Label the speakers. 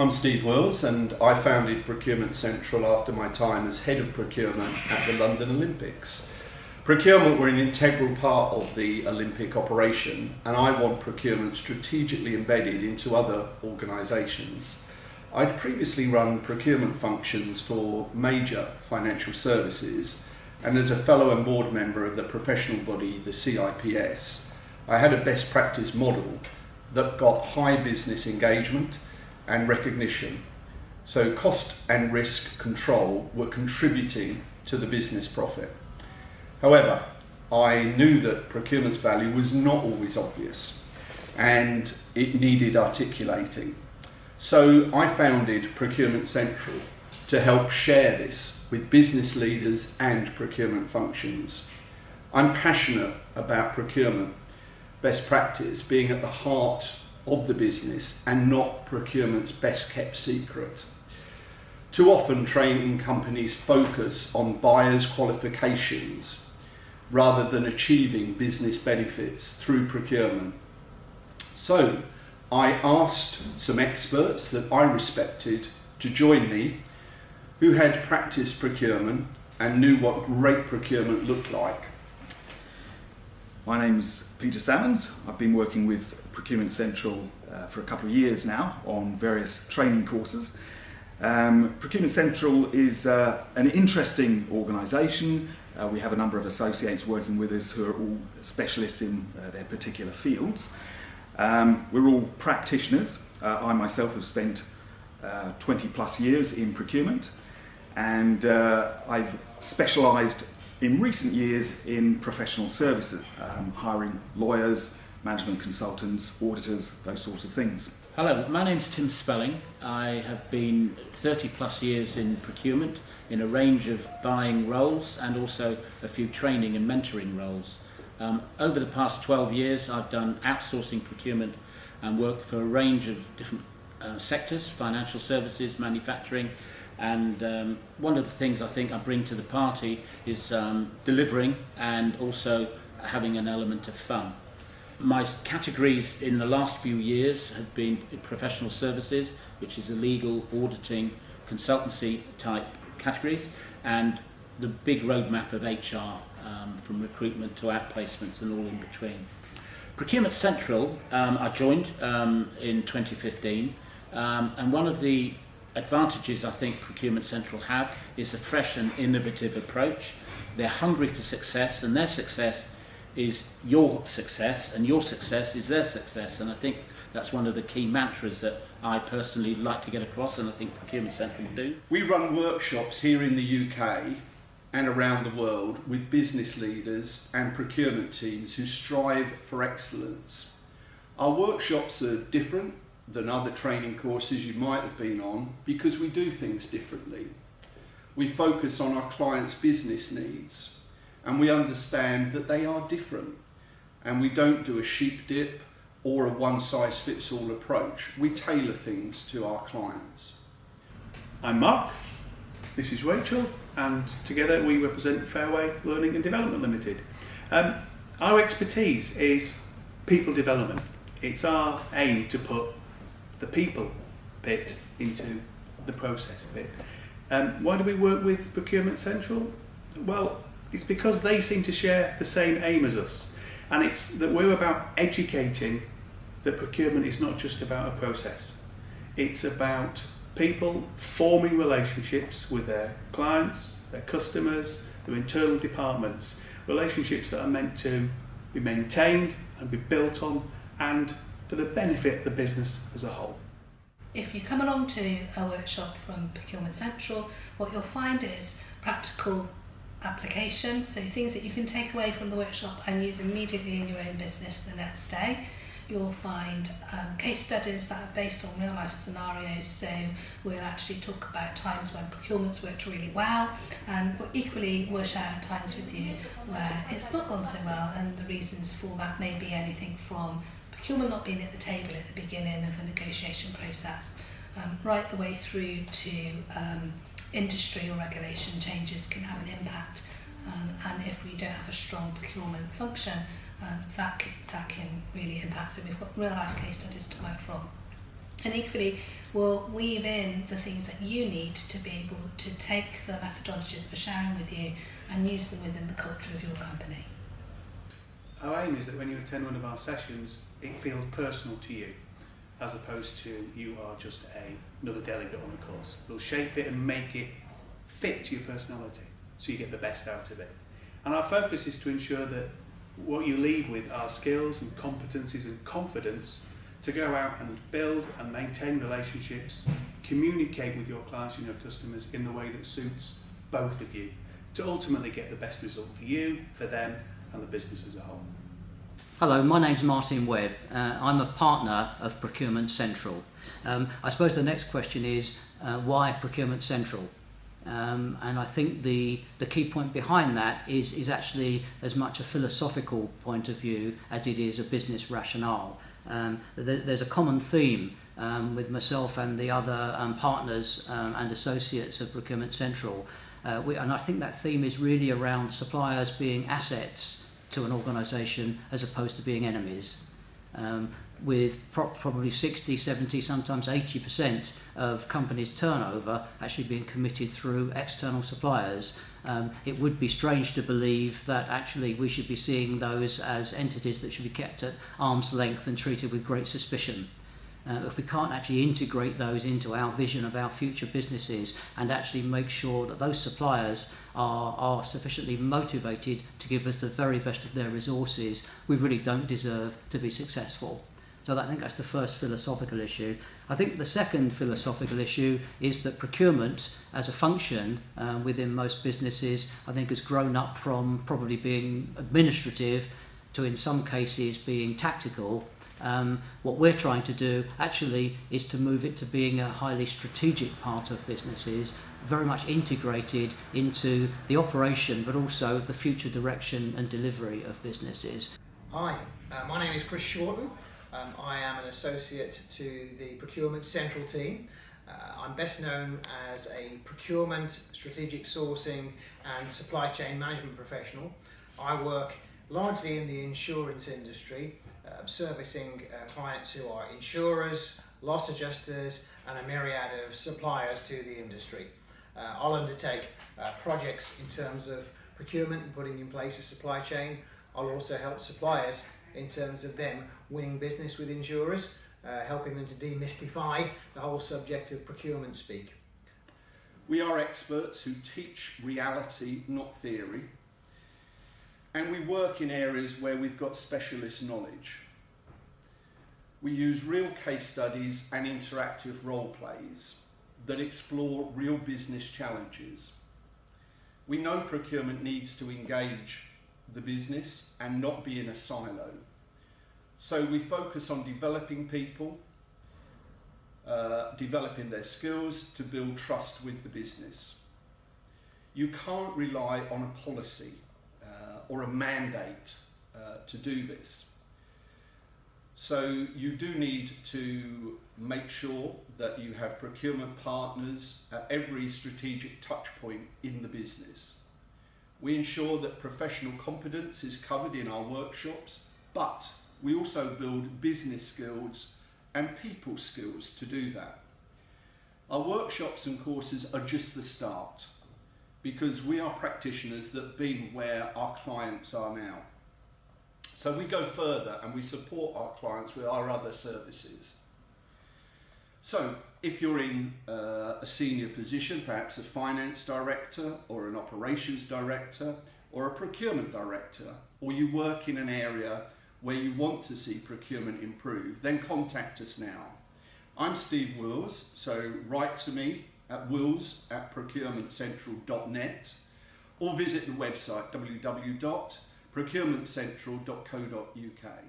Speaker 1: I'm Steve Wills, and I founded Procurement Central after my time as head of procurement at the London Olympics. Procurement were an integral part of the Olympic operation, and I want procurement strategically embedded into other organisations. I'd previously run procurement functions for major financial services, and as a fellow and board member of the professional body, the CIPS, I had a best practice model that got high business engagement and recognition. So cost and risk control were contributing to the business profit. However, I knew that procurement's value was not always obvious and it needed articulating. So I founded Procurement Central to help share this with business leaders and procurement functions. I'm passionate about procurement best practice being at the heart of the business and not procurement's best kept secret. Too often training companies focus on buyers' qualifications rather than achieving business benefits through procurement. So I asked some experts that I respected to join me who had practiced procurement and knew what great procurement looked like.
Speaker 2: My name's Peter Salmons. I've been working with Procurement Central for a couple of years now on various training courses. Procurement Central is an interesting organisation. We have a number of associates working with us who are all specialists in their particular fields. We're all practitioners. I myself have spent 20 plus years in procurement, and I've specialised in recent years in professional services, hiring lawyers, management consultants, auditors, those sorts of things.
Speaker 3: Hello, my name's Tim Spelling. I have been 30 plus years in procurement in a range of buying roles and also a few training and mentoring roles. Over the past 12 years I've done outsourcing procurement and worked for a range of different sectors, financial services, manufacturing, and one of the things I think I bring to the party is delivering and also having an element of fun. My categories in the last few years have been professional services, which is a legal, auditing, consultancy type categories, and the big roadmap of HR, from recruitment to outplacements and all in between. Procurement Central, I joined in 2015, and one of the advantages I think Procurement Central have is a fresh and innovative approach. They're hungry for success, and their success is your success, and your success is their success, and I think that's one of the key mantras that I personally like to get across, and I think Procurement Central do.
Speaker 1: We run workshops here in the UK and around the world with business leaders and procurement teams who strive for excellence. Our workshops are different than other training courses you might have been on because we do things differently. We focus on our clients' business needs, and we understand that they are different, and we don't do a sheep dip or a one-size-fits-all approach. We tailor things to our clients.
Speaker 4: I'm Mark, this is Rachel, and together we represent Fairway Learning and Development Limited. Our expertise is people development. It's our aim to put the people bit into the process bit. Why do we work with Procurement Central? Well, it's because they seem to share the same aim as us, and it's that we're about educating that procurement is not just about a process. It's about people forming relationships with their clients, their customers, their internal departments, relationships that are meant to be maintained and be built on and for the benefit of the business as a whole.
Speaker 5: If you come along to a workshop from Procurement Central, what you'll find is practical application, so things that you can take away from the workshop and use immediately in your own business the next day. You'll find case studies that are based on real life scenarios, so we'll actually talk about times when procurement's worked really well, and equally we'll share times with you where it's not gone so well, and the reasons for that may be anything from procurement not being at the table at the beginning of a negotiation process, right the way through to industry or regulation changes can have an impact, and if we don't have a strong procurement function, that can really impact. So we've got real life case studies to work from. And equally, we'll weave in the things that you need to be able to take the methodologies we're sharing with you and use them within the culture of your company.
Speaker 4: Our aim is that when you attend one of our sessions, it feels personal to you, as opposed to you are just another delegate on the course. We'll shape it and make it fit to your personality, so you get the best out of it. And our focus is to ensure that what you leave with are skills and competencies and confidence to go out and build and maintain relationships, communicate with your clients and your customers in the way that suits both of you, to ultimately get the best result for you, for them, and the business as a whole.
Speaker 6: Hello, my name's Martin Webb. I'm a partner of Procurement Central. I suppose the next question is why Procurement Central? And I think the key point behind that is actually as much a philosophical point of view as it is a business rationale. There's a common theme with myself and the other partners and associates of Procurement Central, and I think that theme is really around suppliers being assets to an organisation as opposed to being enemies. With probably 60, 70, sometimes 80% of companies' turnover actually being committed through external suppliers, it would be strange to believe that actually we should be seeing those as entities that should be kept at arm's length and treated with great suspicion. If we can't actually integrate those into our vision of our future businesses and actually make sure that those suppliers are sufficiently motivated to give us the very best of their resources, we really don't deserve to be successful. So I think that's the first philosophical issue. I think the second philosophical issue is that procurement as a function within most businesses, I think, has grown up from probably being administrative to in some cases being tactical. What we're trying to do actually is to move it to being a highly strategic part of businesses, very much integrated into the operation but also the future direction and delivery of businesses.
Speaker 7: Hi, my name is Chris Shorten. I am an associate to the Procurement Central team. I'm best known as a procurement, strategic sourcing and supply chain management professional. I work largely in the insurance industry, servicing clients who are insurers, loss adjusters and a myriad of suppliers to the industry. I'll undertake projects in terms of procurement and putting in place a supply chain. I'll also help suppliers in terms of them winning business with insurers, helping them to demystify the whole subject of procurement speak.
Speaker 1: We are experts who teach reality, not theory, and we work in areas where we've got specialist knowledge. We use real case studies and interactive role plays that explore real business challenges. We know procurement needs to engage the business and not be in a silo. So we focus on developing people, developing their skills to build trust with the business. You can't rely on a policy or a mandate to do this. So you do need to make sure that you have procurement partners at every strategic touch point in the business. We ensure that professional competence is covered in our workshops, but we also build business skills and people skills to do that. Our workshops and courses are just the start, because we are practitioners that have been where our clients are now. So we go further and we support our clients with our other services. So if you're in a senior position, perhaps a finance director or an operations director or a procurement director, or you work in an area where you want to see procurement improve, then contact us now. I'm Steve Wills, so write to me at wills@procurementcentral.net or visit the website www.procurementcentral.co.uk.